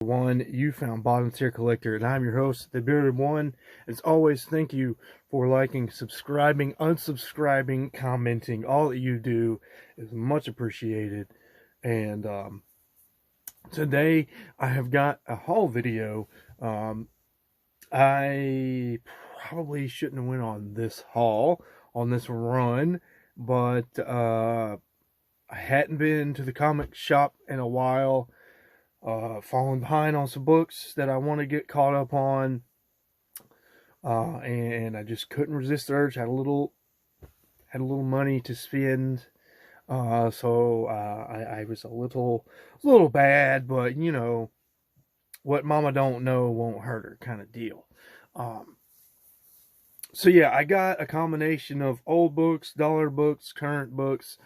everyone. You found Bottom Tier Collector, and I'm your host, The Bearded One. As always, thank you for liking, subscribing, unsubscribing, commenting. All that you do is much appreciated. And today I have got a haul video. I probably shouldn't have went on this haul, on this run, but I hadn't been to the comic shop in a while. Falling behind on some books that I want to get caught up on, and I just couldn't resist the urge. Had a little money to spend, so I was a little bad, but you know, what Mama don't know won't hurt her, kind of deal. So yeah, I got a combination of old books, dollar books, current books.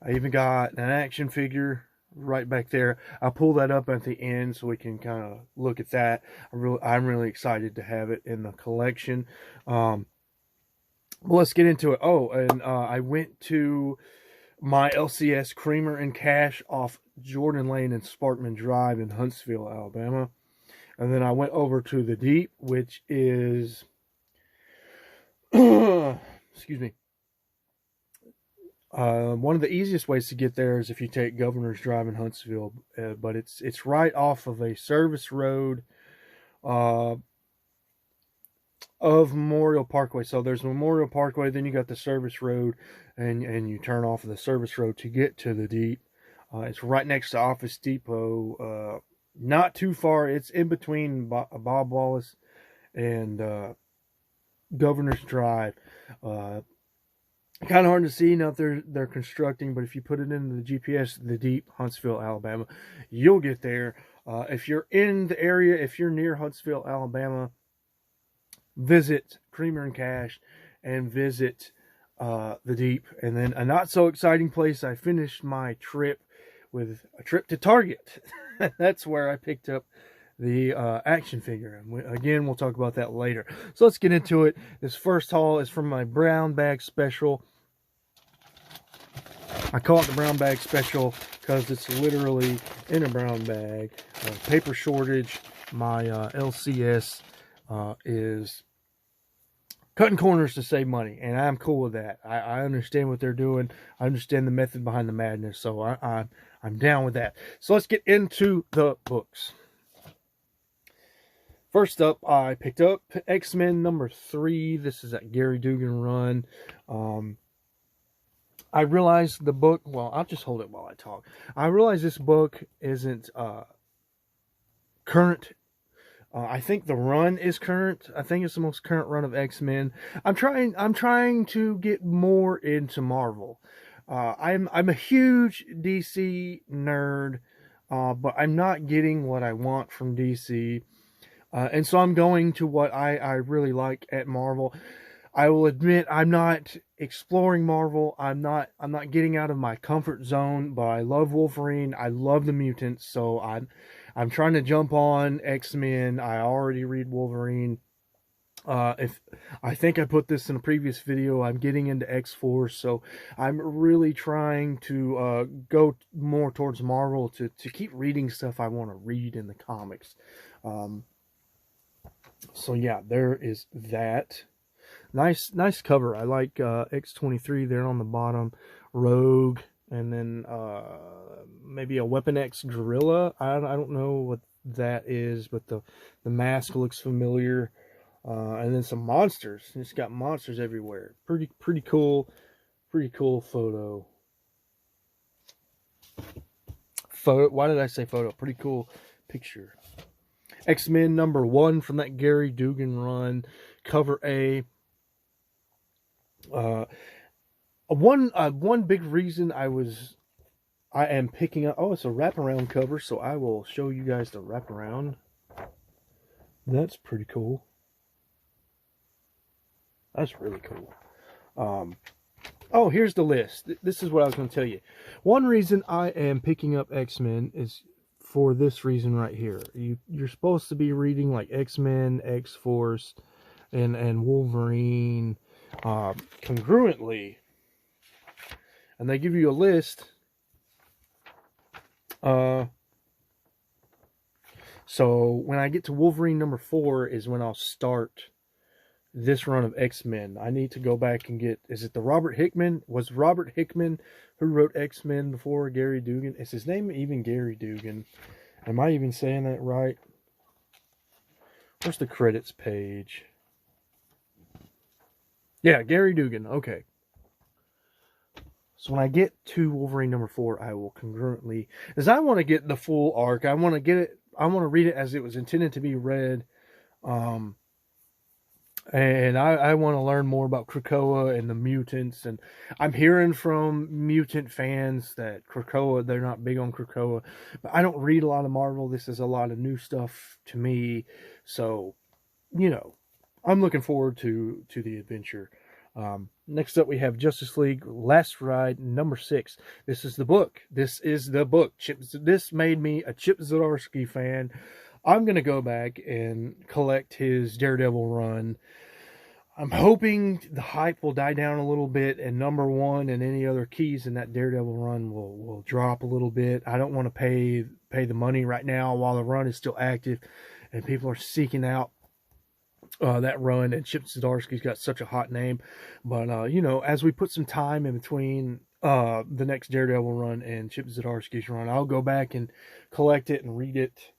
I even got an action figure right back there. I'll pull that up at the end so we can kind of look at that. I'm really excited to have it in the collection. Well, let's get into it. Oh, and I went to my LCS Creamer and Cash off Jordan Lane and Sparkman Drive in Huntsville, Alabama. And then I went over to the Deep, which is excuse me. One of the easiest ways to get there is if you take Governor's Drive in Huntsville, but it's right off of a service road of Memorial Parkway. So there's Memorial Parkway, then you got the service road, and you turn off of the service road to get to the Deep. It's right next to Office Depot, not too far. It's in between Bob Wallace and Governor's Drive. Kind of hard to see now they're constructing, but if you put it into the GPS, the Deep, Huntsville, Alabama, you'll get there. If you're in the area, if you're near Huntsville, Alabama, visit Creamer and Cash and visit the Deep. And then a not so exciting place, I finished my trip with a trip to Target. That's where I picked up the action figure. And again, we'll talk about that later. So let's get into it. This first haul is from my brown bag special. I call it the brown bag special because it's literally in a brown bag. Paper shortage. My LCS is cutting corners to save money, and I'm cool with that. I understand what they're doing. I understand the method behind the madness, so I'm down with that. So let's get into the books. First up, I picked up X-Men number 3. This is that Gary Dugan run. I realized the book, well, I'll just hold it while I talk. I realized this book isn't current. I think the run is current. I think it's the most current run of X-Men. I'm trying to get more into Marvel. I'm a huge DC nerd, but I'm not getting what I want from DC. And so I'm going to what I really like at Marvel. I will admit I'm not exploring Marvel. I'm not getting out of my comfort zone, but I love Wolverine. I love the mutants, so I'm trying to jump on X-Men. I already read Wolverine. If I think I put this in a previous video, I'm getting into X-Force, so I'm really trying to go more towards Marvel to keep reading stuff I want to read in the comics. So yeah, there is that. Nice cover. I like X-23 there on the bottom, Rogue, and then maybe a Weapon X Gorilla. I don't know what that is, but the mask looks familiar. And then some monsters. It's got monsters everywhere. Pretty cool photo. Why did I say photo? Pretty cool picture. X-Men number 1 from that Gary Dugan run, cover A. One big reason I am picking up. Oh, it's a wraparound cover, so I will show you guys the wraparound. That's pretty cool. That's really cool. Oh, here's the list. This is what I was going to tell you. One reason I am picking up X-Men is for this reason right here. You're supposed to be reading like X-Men, X-Force, and Wolverine congruently. And they give you a list. So when I get to Wolverine number 4 is when I'll start this run of X-Men. I need to go back and get, is it the Robert Hickman? Was Robert Hickman who wrote X-Men before Gary Dugan? Is his name even Gary Dugan? Am I even saying that right? Where's the credits page? Yeah, Gary Dugan. Okay. So when I get to Wolverine number 4, I will congruently, as I want to get the full arc. I want to get it. I want to read it as it was intended to be read. And I want to learn more about Krakoa and the mutants. And I'm hearing from mutant fans that Krakoa, they're not big on Krakoa. But I don't read a lot of Marvel. This is a lot of new stuff to me. So, you know, I'm looking forward to the adventure. Next up, we have Justice League Last Ride number 6. This is the book. This made me a Chip Zdarsky fan. I'm going to go back and collect his Daredevil run. I'm hoping the hype will die down a little bit, and number 1 and any other keys in that Daredevil run will drop a little bit. I don't want to pay the money right now while the run is still active and people are seeking out that run, and Chip Zdarsky's got such a hot name. But you know, as we put some time in between the next Daredevil run and Chip Zdarsky's run, I'll go back and collect it and read it.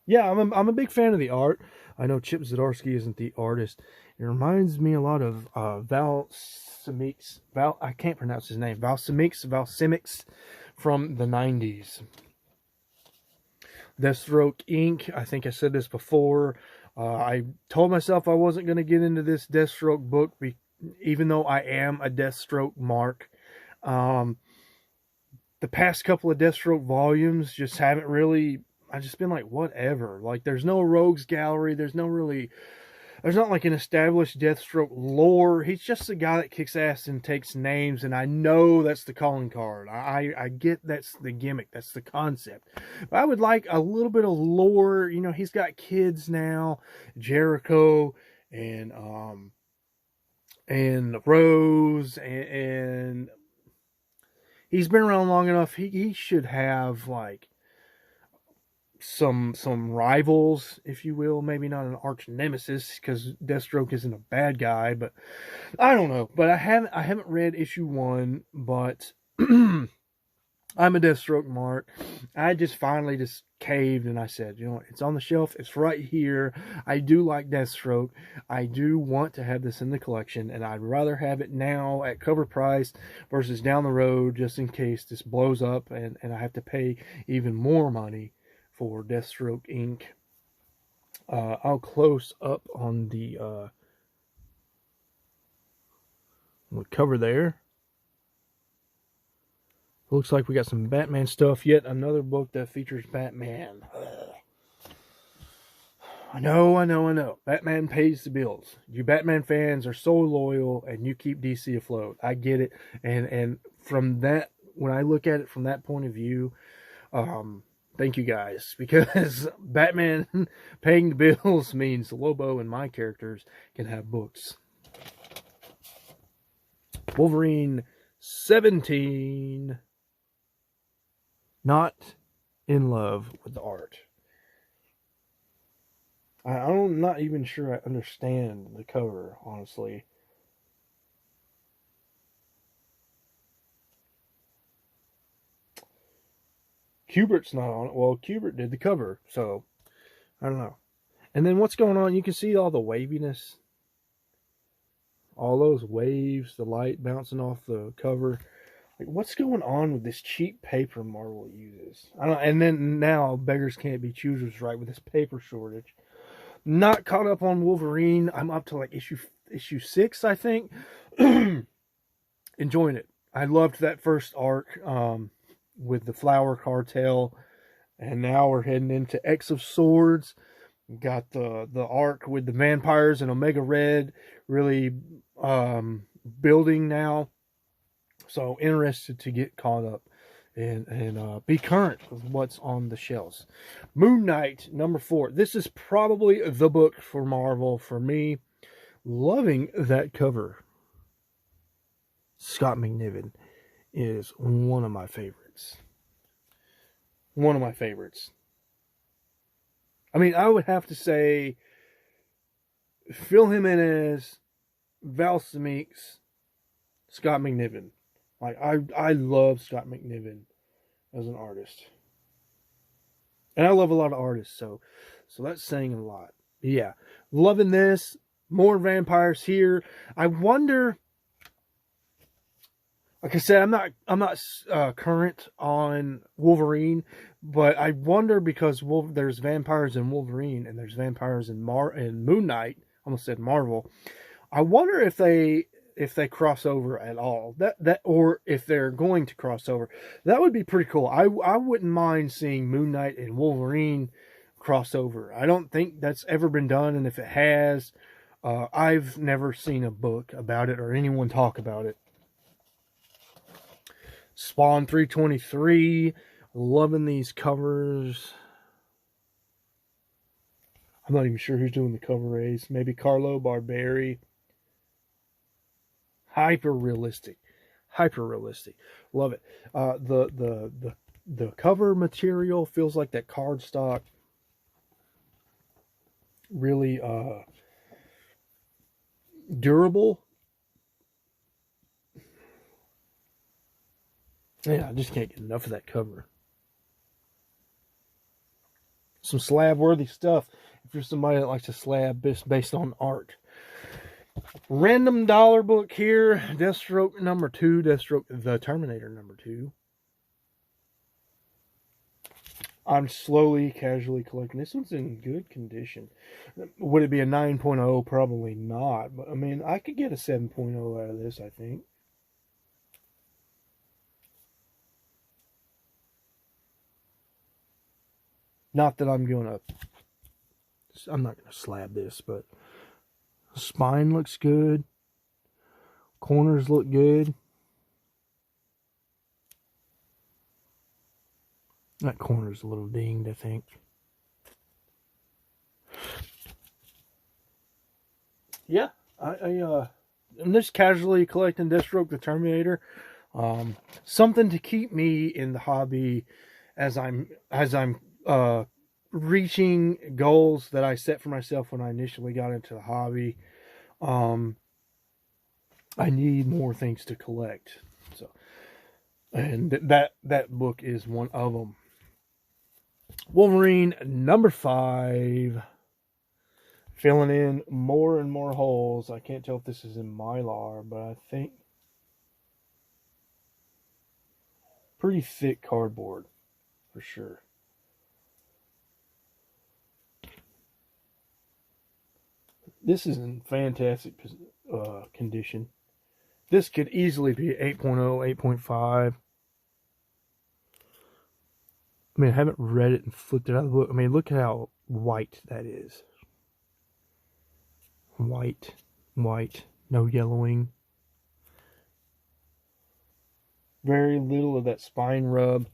Yeah, I'm a big fan of the art. I know Chip Zdarsky isn't the artist. It reminds me a lot of Val Semix. I can't pronounce his name. Val Semix from the 90s. Deathstroke Inc. I think I said this before. I told myself I wasn't going to get into this Deathstroke book, even though I am a Deathstroke mark. The past couple of Deathstroke volumes just haven't really... I've just been like, whatever. Like, there's no rogues gallery. There's not like an established Deathstroke lore. He's just a guy that kicks ass and takes names, and I know that's the calling card. I get that's the gimmick. That's the concept. But I would like a little bit of lore. You know, he's got kids now, Jericho and Rose, and he's been around long enough. He should have, like, some rivals, if you will. Maybe not an arch nemesis, because Deathstroke isn't a bad guy, but I don't know. But I haven't read issue 1, but I'm a Deathstroke mark. I just finally just caved and I said, you know, it's on the shelf, it's right here. I do like Deathstroke. I do want to have this in the collection, and I'd rather have it now at cover price versus down the road, just in case this blows up and I have to pay even more money for Deathstroke Inc. I'll close up on the cover there. Looks like we got some Batman stuff. Yet another book that features Batman. I know. Batman pays the bills. You Batman fans are so loyal, and you keep DC afloat. I get it. And from that, when I look at it from that point of view, thank you guys, because Batman paying the bills means Lobo and my characters can have books. Wolverine 17. Not in love with the art. I'm not even sure I understand the cover, honestly. Kubert's not on it. Well, Kubert did the cover, so I don't know. And then what's going on? You can see all the waviness. All those waves, the light bouncing off the cover. Like, what's going on with this cheap paper Marvel uses? I don't. And then now beggars can't be choosers, right? With this paper shortage. Not caught up on Wolverine. I'm up to like issue 6, I think. Enjoying it. I loved that first arc. With the Flower Cartel, and now we're heading into X of Swords. We've got the arc with the vampires and Omega Red really building now. So interested to get caught up and be current with what's on the shelves. Moon Knight number 4. This is probably the book for Marvel for me. Loving that cover. Scott McNiven is one of my favorites. one of my favorites. I mean, I would have to say Phil Jimenez, Val Semeks, Scott McNiven. Like, I love Scott McNiven as an artist. And I love a lot of artists, so that's saying a lot. Yeah, loving this. More vampires here. I wonder. Like I said, I'm not current on Wolverine, but I wonder because there's vampires in Wolverine and there's vampires in Moon Knight. I almost said Marvel. I wonder if they cross over at all. Or if they're going to cross over. That would be pretty cool. I wouldn't mind seeing Moon Knight and Wolverine cross over. I don't think that's ever been done, and if it has, I've never seen a book about it or anyone talk about it. Spawn 323. Loving these covers. I'm not even sure who's doing the cover raise. Maybe Carlo Barberi. Hyper realistic. Love it. The cover material feels like that cardstock. Really durable. Yeah, I just can't get enough of that cover. Some slab-worthy stuff if you're somebody that likes to slab based on art. Random dollar book here. Deathstroke number 2. Deathstroke the Terminator number 2. I'm slowly, casually collecting. This one's in good condition. Would it be a 9.0? Probably not. But, I mean, I could get a 7.0 out of this, I think. Not that I'm not going to slab this, but the spine looks good. Corners look good. That corner's a little dinged, I think. Yeah, I'm just casually collecting Deathstroke the Terminator. Something to keep me in the hobby as I'm reaching goals that I set for myself when I initially got into the hobby. I need more things to collect. So, and that book is one of them. Wolverine number 5. Filling in more and more holes. I can't tell if this is in Mylar, but I think pretty thick cardboard for sure. This is in fantastic condition. This could easily be 8.0, 8.5. I mean, I haven't read it and flipped it out of the book. I mean, look at how white that is. White, no yellowing. Very little of that spine rub.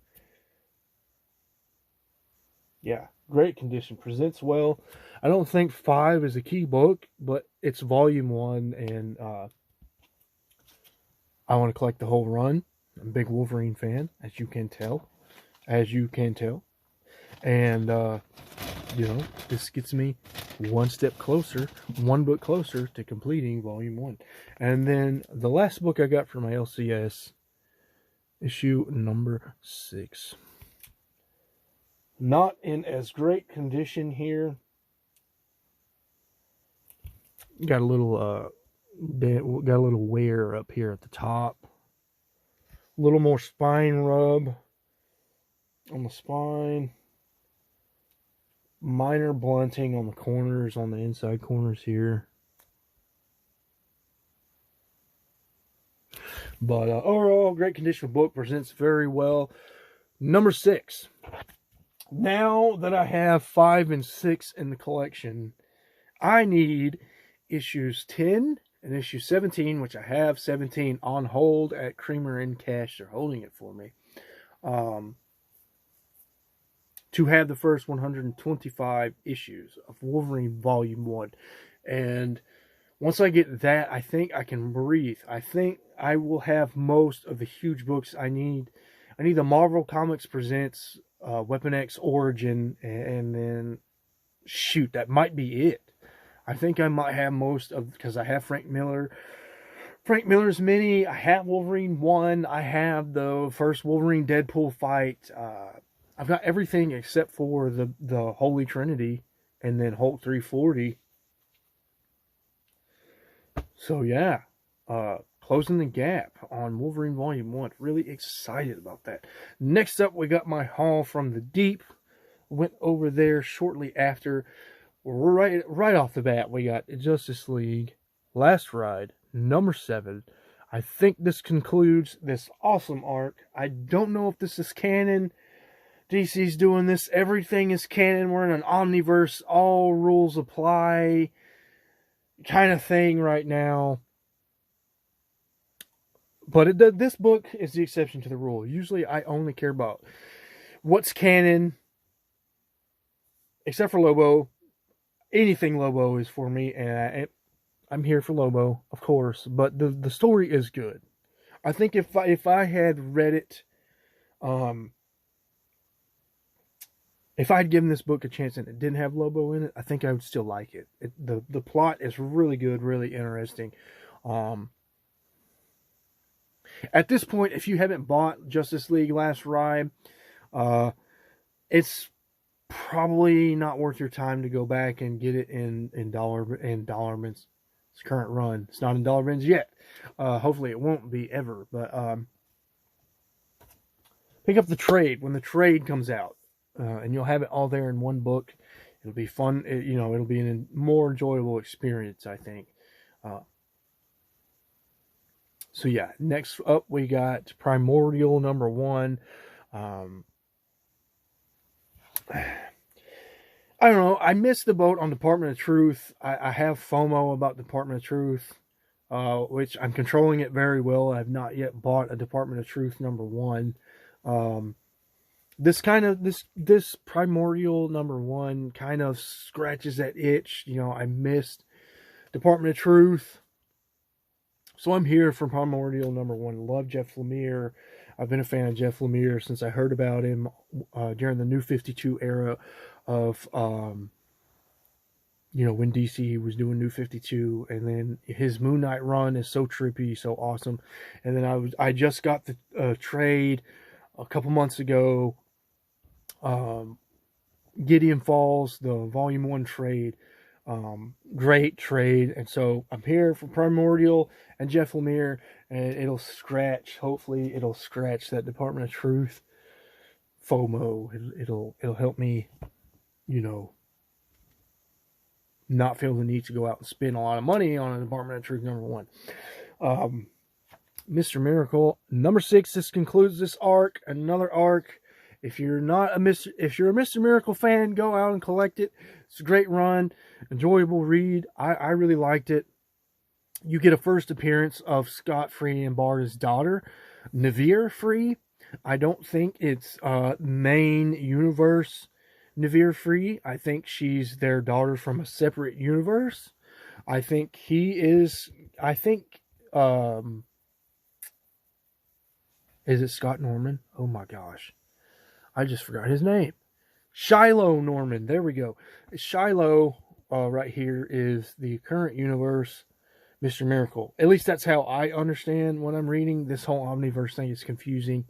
Yeah, great condition. Presents well. I don't think 5 is a key book, but it's volume 1, and I want to collect the whole run. I'm a big Wolverine fan, as you can tell. And, this gets me one book closer to completing volume 1. And then the last book I got for my LCS, issue number 6. Not in as great condition here. Got a little wear up here at the top. A little more spine rub on the spine. Minor blunting on the corners, on the inside corners here. But overall, great condition book. Presents very well. Number 6. Now that I have 5 and 6 in the collection, I need issues 10 and issue 17, which I have 17 on hold at Creamer and Cash. They're holding it for me. To have the first 125 issues of Wolverine Volume 1. And once I get that, I think I can breathe. I think I will have most of the huge books I need. I need the Marvel Comics Presents Weapon X Origin, and then shoot, that might be it. I think I might have most of, because I have Frank Miller's mini. I have Wolverine 1. I have the first Wolverine Deadpool fight. I've got everything except for the Holy Trinity, and then Hulk 340. So yeah, closing the gap on Wolverine Volume 1. Really excited about that. Next up, we got my haul from the deep. Went over there shortly after. Right off the bat, we got Justice League Last Ride, number 7. I think this concludes this awesome arc. I don't know if this is canon. DC's doing this. Everything is canon. We're in an omniverse. All rules apply kind of thing right now. But this book is the exception to the rule. Usually I only care about what's canon, except for Lobo. Anything Lobo is for me, and I'm here for Lobo, of course. But the story is good. I think if I had read it, if I had given this book a chance and it didn't have Lobo in it, I think I would still like it. The plot is really good, really interesting. At this point, if you haven't bought Justice League Last Ride, it's probably not worth your time to go back and get it in dollar bins. It's current run. It's not in dollar bins yet. Hopefully it won't be ever. But pick up the trade when the trade comes out, and you'll have it all there in one book. It'll be fun. It'll be a more enjoyable experience, I think. So yeah, next up we got Primordial number 1. I don't know. I missed the boat on Department of Truth. I have FOMO about Department of Truth, which I'm controlling it very well. I have not yet bought a Department of Truth number 1. This Primordial number 1 kind of scratches that itch. I missed Department of Truth. So I'm here for Primordial number 1. Love Jeff Lemire. I've been a fan of Jeff Lemire since I heard about him during the New 52 era of, when DC was doing New 52. And then his Moon Knight run is so trippy, so awesome. And then I just got the trade a couple months ago. Gideon Falls, the Volume 1 trade. Great trade. And so I'm here for Primordial and Jeff Lemire, and hopefully it'll scratch that Department of Truth FOMO. It'll help me, not feel the need to go out and spend a lot of money on a Department of Truth number 1. Mr. Miracle number 6. This concludes this arc. Another arc. If you're a Mr. Miracle fan, go out and collect it. It's a great run, enjoyable read. I really liked it. You get a first appearance of Scott Free and Barda's daughter, Navir Free. I don't think it's main universe Navir Free. I think she's their daughter from a separate universe. I think is it Scott Norman? Oh my gosh. I just forgot his name. Shiloh Norman. There we go. Shiloh right here is the current universe Mr. Miracle. At least that's how I understand what I'm reading. This whole Omniverse thing is confusing.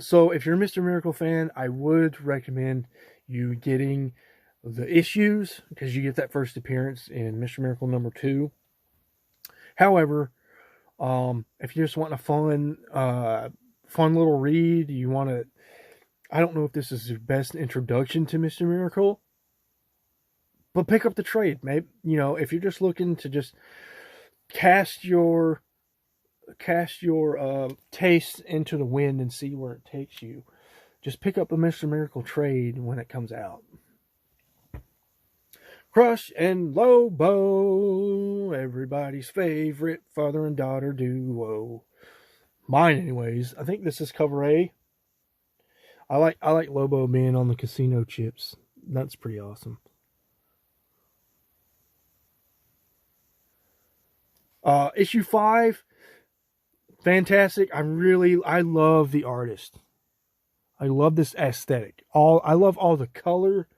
So if you're a Mr. Miracle fan, I would recommend you getting the issues, because you get that first appearance in Mr. Miracle number 2. However, if you just want a fun little read, I don't know if this is your best introduction to Mr. Miracle, but pick up the trade. Maybe, if you're just looking to just cast your taste into the wind and see where it takes you, just pick up a Mr. Miracle trade when it comes out. Crush and Lobo, everybody's favorite father and daughter duo. Mine, anyways. I think this is cover A. I like Lobo being on the casino chips. That's pretty awesome. Issue 5, fantastic. I love the artist. I love this aesthetic. I love all the color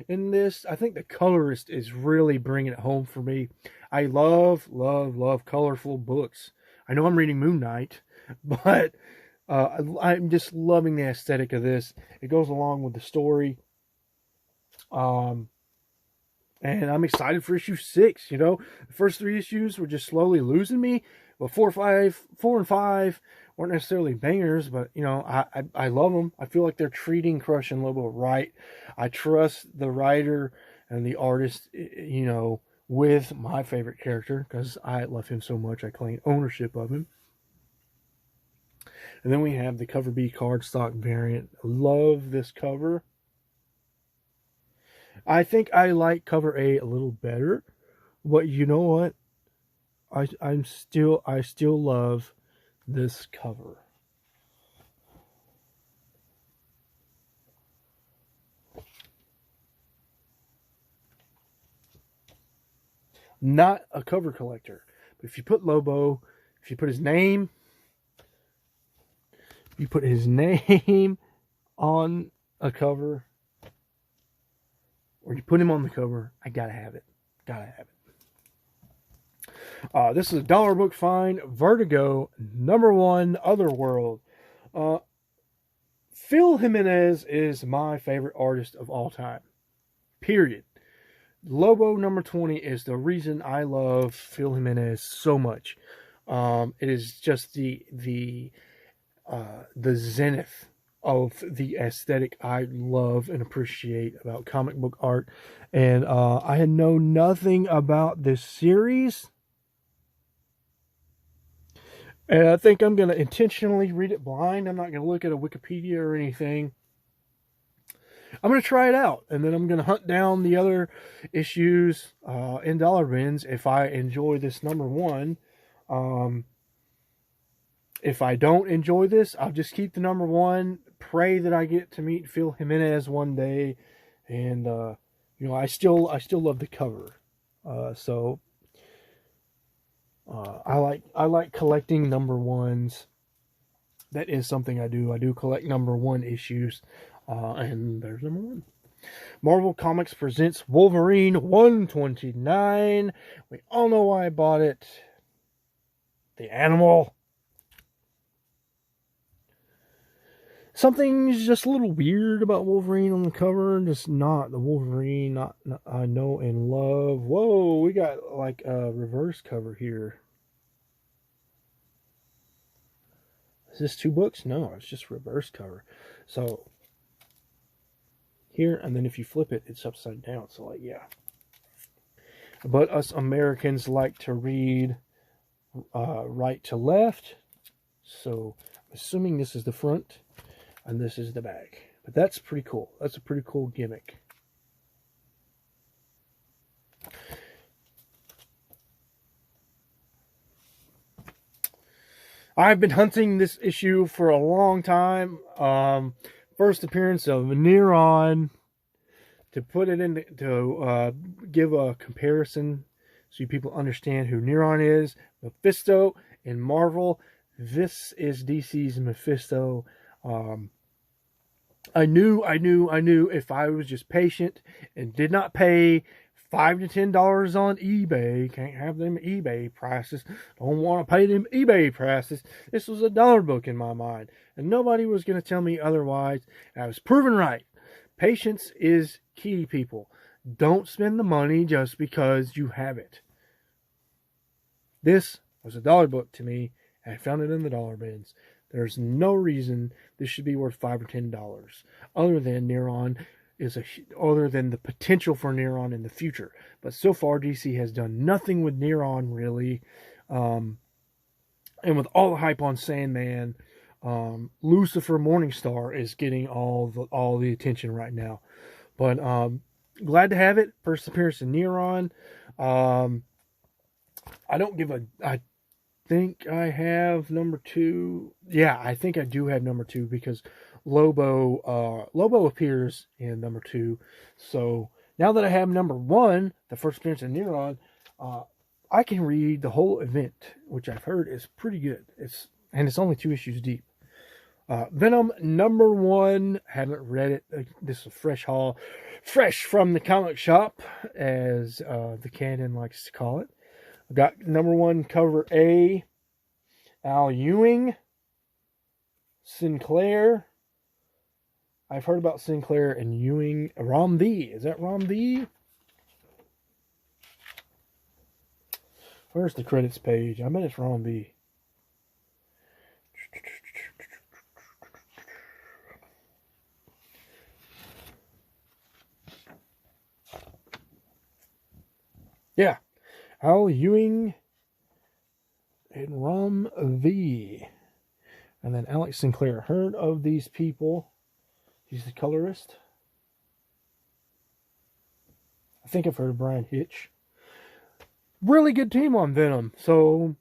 in this. I think the colorist is really bringing it home for me. I love, love, love colorful books. I know I'm reading Moon Knight, but I'm just loving the aesthetic of this. It goes along with the story. And I'm excited for issue 6. You know, the first 3 issues were just slowly losing me. But 4 and 5 weren't necessarily bangers, but you know, I love them. I feel like they're treating Crush and Lobo right. I trust the writer and the artist, you know, with my favorite character because I love him so much. I claim ownership of him. And then we have the cover B cardstock variant. Love this cover. I think I like cover A a little better, but you know what? I still love this cover. Not a cover collector, but if you put Lobo, if you put his name on a cover, or you put him on the cover, I gotta have it. Gotta have it. This is a dollar book find. Vertigo, #1, Otherworld. Phil Jimenez is my favorite artist of all time. Period. Lobo #20 is the reason I love Phil Jimenez so much. It is just the zenith of the aesthetic I love and appreciate about comic book art. And I had known nothing about this series. And I think I'm going to intentionally read it blind. I'm not going to look at a Wikipedia or anything. I'm going to try it out. And then I'm going to hunt down the other issues in dollar bins if I enjoy this #1. If I don't enjoy this, I'll just keep the #1. Pray that I get to meet Phil Jimenez one day. And, you know, I still love the cover. I like collecting #1s. That is something I do. I do collect #1 issues. And there's #1. Marvel Comics presents Wolverine 129. We all know why I bought it. The animal. Something's just a little weird about Wolverine on the cover. Just not the Wolverine not I know and love. Whoa, we got like a reverse cover here. Is this 2 books? No, it's just reverse cover. So here, and then if you flip it, it's upside down. So like, yeah. But us Americans like to read right to left. So I'm assuming this is the front. And this is the back. But that's pretty cool. That's a pretty cool gimmick. I've been hunting this issue for a long time. First appearance of Neron. To put it in, to give a comparison so you people understand who Neron is. Mephisto in Marvel. This is DC's Mephisto. I knew if I was just patient and did not pay $5 to $10 on eBay, can't have them eBay prices, don't want to pay them eBay prices. This was a dollar book in my mind, and nobody was going to tell me otherwise. I was proven right. Patience is key, people. Don't spend the money just because you have it. This was a dollar book to me, and I found it in the dollar bins. There's no reason this should be worth $5 or $10, other than the potential for Neron in the future. But so far, DC has done nothing with Neron really, and with all the hype on Sandman, Lucifer Morningstar is getting all the attention right now. But glad to have it. First appearance in Neron. I think I have #2. Yeah, I think I do have #2 because Lobo appears in #2. So now that I have #1, the first appearance in Neron, I can read the whole event, which I've heard is pretty good. It's only 2 issues deep. Venom #1. Haven't read it. This is a fresh haul. Fresh from the comic shop, as the canon likes to call it. I've got #1 cover A. Al Ewing. Sinclair. I've heard about Sinclair and Ewing. Rom V. Is that Rom V? Where's the credits page? I bet it's Rom V. Yeah. Al Ewing and Rom V. And then Alex Sinclair. Heard of these people. He's the colorist. I think I've heard of Brian Hitch. Really good team on Venom. So,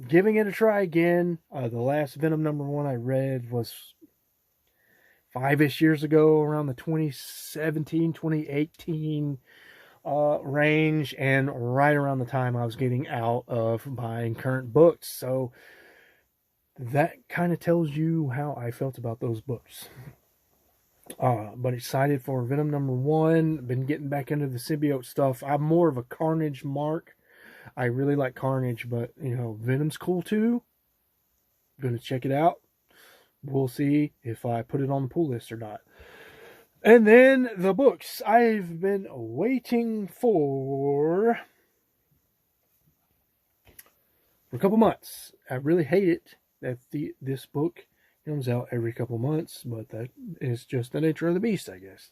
giving it a try again. The last Venom #1 I read was 5-ish years ago, around the 2017, 2018 range, and right around the time I was getting out of buying current books. So, that kind of tells you how I felt about those books. But excited for Venom #1. Been getting back into the symbiote stuff. I'm more of a Carnage mark. I really like Carnage, but Venom's cool too. Gonna check it out. We'll see if I put it on the pull list or not. And then the books I've been waiting for a couple months. I really hate it that this book comes out every couple months, but that is just the nature of the beast, I guess.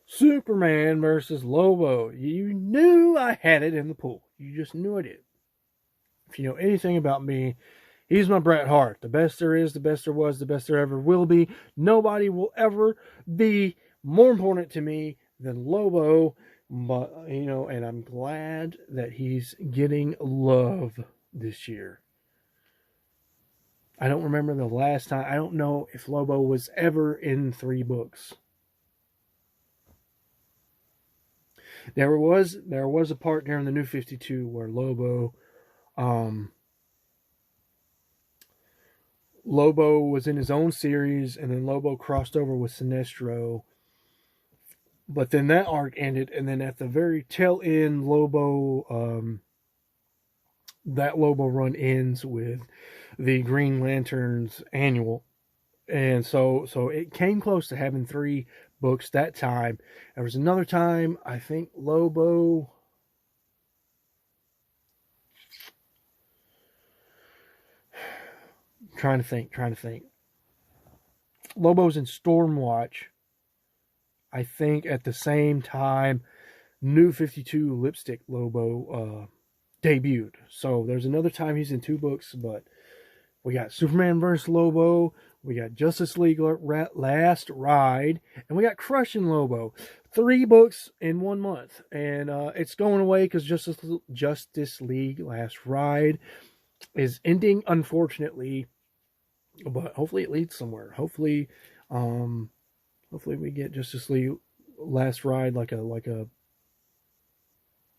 Superman versus Lobo. You knew I had it in the pool. You just knew I did. If you know anything about me, he's my Bret Hart. The best there is, the best there was, the best there ever will be. Nobody will ever be more important to me than Lobo. But, and I'm glad that he's getting love this year. I don't remember the last time. I don't know if Lobo was ever in 3 books. There was a part during the New 52 where Lobo was in his own series, and then Lobo crossed over with Sinestro. But then that arc ended, and then at the very tail end, that Lobo run ends with the Green Lantern's annual. And so it came close to having 3 books that time. There was another time, I think Lobo... Trying to think. Lobo's in Stormwatch. I think at the same time, New 52 Lipstick Lobo debuted. So there's another time he's in 2 books, but we got Superman vs. Lobo, we got Justice League Last Ride, and we got Crushing Lobo. 3 books in 1 month. And it's going away because Justice League Last Ride is ending, unfortunately. But hopefully it leads somewhere. Hopefully we get Justice League Last Ride like a what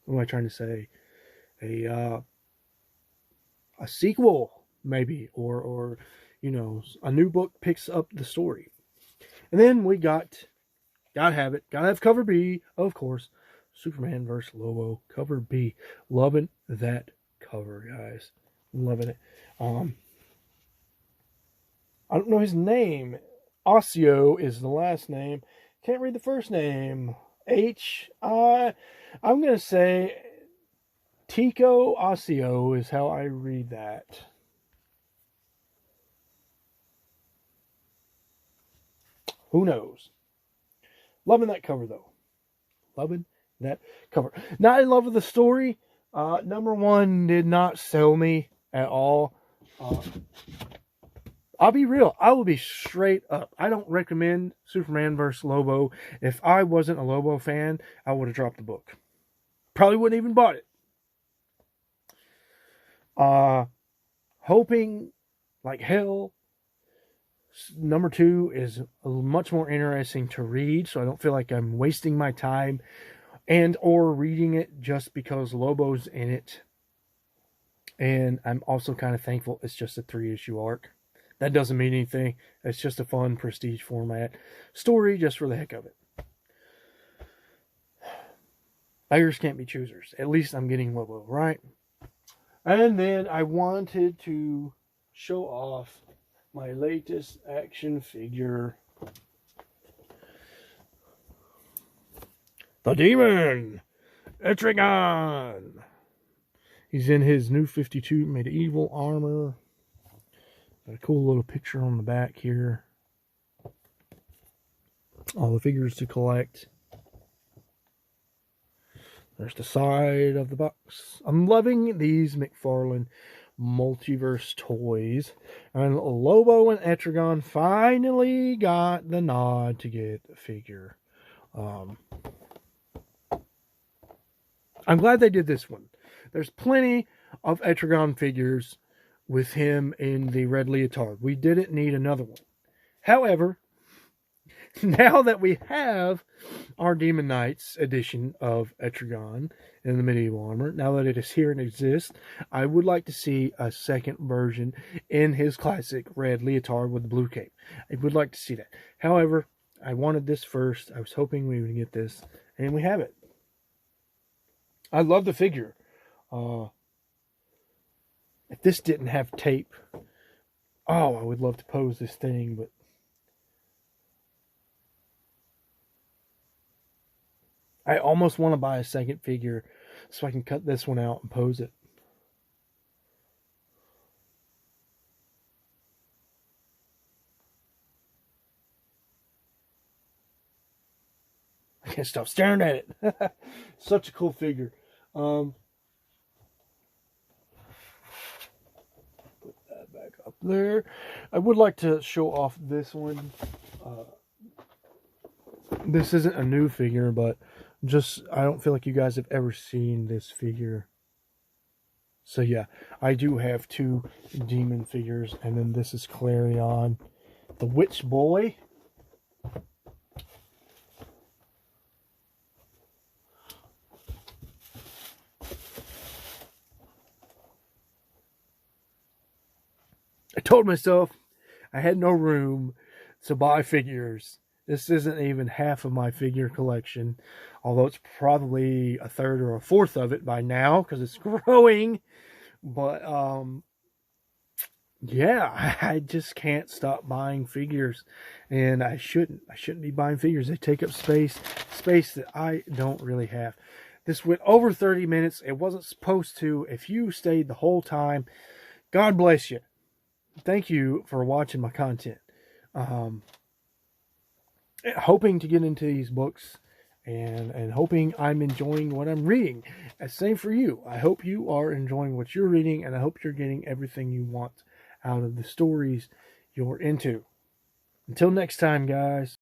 am I trying to say? A sequel, maybe, or a new book picks up the story. And then we gotta have cover B, of course. Superman vs. Lobo, cover B. Loving that cover, guys. Loving it. I don't know his name. Ossio is the last name. Can't read the first name. I'm going to say Tico Ossio is how I read that. Who knows? Loving that cover, though. Loving that cover. Not in love with the story. #1 did not sell me at all. I'll be real. I will be straight up. I don't recommend Superman vs. Lobo. If I wasn't a Lobo fan, I would have dropped the book. Probably wouldn't even bought it. Hoping like hell. #2 is much more interesting to read, so I don't feel like I'm wasting my time and or reading it just because Lobo's in it. And I'm also kind of thankful it's just a 3-issue arc. That doesn't mean anything. It's just a fun prestige format story just for the heck of it. Beggars can't be choosers. At least I'm getting Lobo, right? And then I wanted to show off my latest action figure. The Demon! Etrigan! He's in his new 52 medieval armor. Got a cool little picture on the back here. All the figures to collect. There's the side of the box. I'm loving these McFarlane multiverse toys. And Lobo and Etrigan finally got the nod to get a figure. I'm glad they did this one. There's plenty of Etrigan figures with him in the red leotard. We didn't need another one. However, now that we have our Demon Knights edition of Etrigan in the medieval armor, now that it is here and exists, I would like to see a second version in his classic red leotard with the blue cape. I would like to see that. However, I wanted this first. I was hoping we would get this, and we have it. I love the figure. If this didn't have tape, oh, I would love to pose this thing, but I almost want to buy a second figure so I can cut this one out and pose it. I can't stop staring at it. Such a cool figure. Put that back up there. I would like to show off this one. This isn't a new figure, but I don't feel like you guys have ever seen this figure. So yeah, I do have two demon figures, and then this is Clarion, the Witch Boy. I told myself I had no room to buy figures. This isn't even half of my figure collection, although it's probably a third or a fourth of it by now because it's growing. But yeah, I just can't stop buying figures, and I shouldn't. I shouldn't be buying figures. They take up space that I don't really have. This went over 30 minutes. It wasn't supposed to. If you stayed the whole time, God bless you. Thank you for watching my content. Hoping to get into these books and hoping I'm enjoying what I'm reading. Same for you. I hope you are enjoying what you're reading, and I hope you're getting everything you want out of the stories you're into. Until next time, guys.